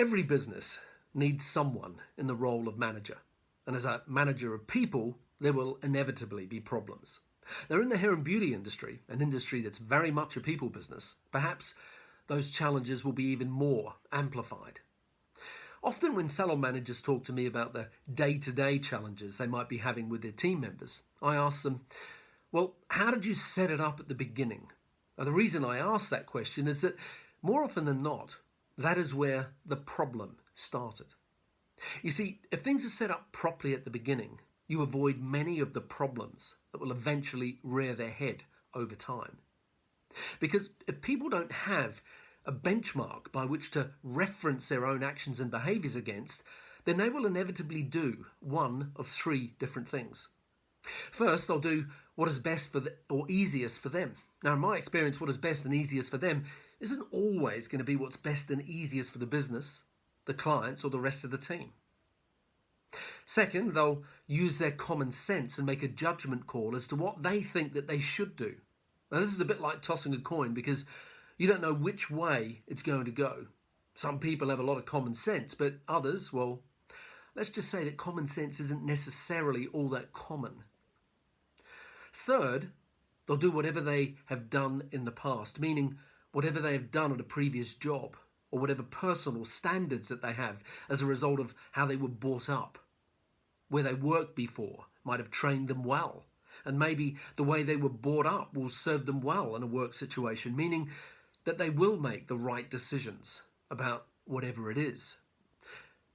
Every business needs someone in the role of manager. And as a manager of people, there will inevitably be problems. Now, in the hair and beauty industry, an industry that's very much a people business, perhaps those challenges will be even more amplified. Often when salon managers talk to me about the day-to-day challenges they might be having with their team members, I ask them, well, how did you set it up at the beginning? Now, the reason I ask that question is that more often than not, that is where the problem started. You see, if things are set up properly at the beginning, you avoid many of the problems that will eventually rear their head over time. Because if people don't have a benchmark by which to reference their own actions and behaviours against, then they will inevitably do one of three different things. First, they'll do what is best or easiest for them. Now, in my experience, what is best and easiest for them isn't always going to be what's best and easiest for the business, the clients, or the rest of the team. Second, they'll use their common sense and make a judgment call as to what they think that they should do. Now, this is a bit like tossing a coin because you don't know which way it's going to go. Some people have a lot of common sense, but others, well, let's just say that common sense isn't necessarily all that common. Third, they'll do whatever they have done in the past, meaning whatever they have done at a previous job or whatever personal standards that they have as a result of how they were brought up. Where they worked before might have trained them well, and maybe the way they were brought up will serve them well in a work situation, meaning that they will make the right decisions about whatever it is.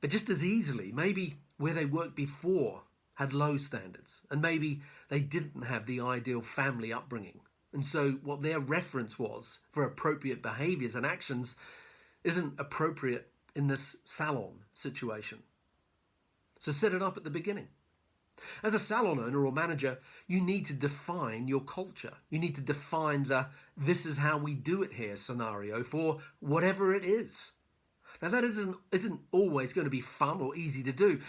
But just as easily, maybe where they worked before had low standards, and maybe they didn't have the ideal family upbringing. And so what their reference was for appropriate behaviours and actions isn't appropriate in this salon situation. So set it up at the beginning. As a salon owner or manager, you need to define your culture. You need to define the "this is how we do it here" scenario for whatever it is. Now, that isn't always going to be fun or easy to do.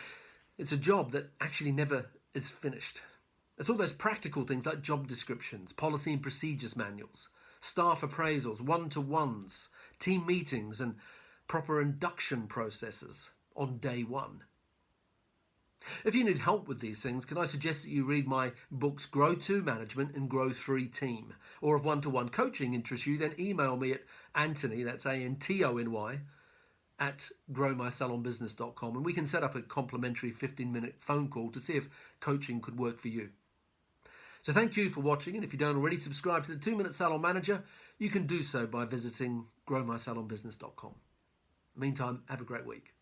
It's a job that actually never is finished. It's all those practical things like job descriptions, policy and procedures manuals, staff appraisals, one-to-ones, team meetings, and proper induction processes on day one. If you need help with these things, can I suggest that you read my books Grow 2 Management and Grow 3 Team? Or if one-to-one coaching interests you, then email me at Anthony, that's Antony, at growmysalonbusiness.com, and we can set up a complimentary 15-minute phone call to see if coaching could work for you. So thank you for watching, and if you don't already subscribe to the 2-Minute Salon Manager, you can do so by visiting growmysalonbusiness.com. Meantime, have a great week.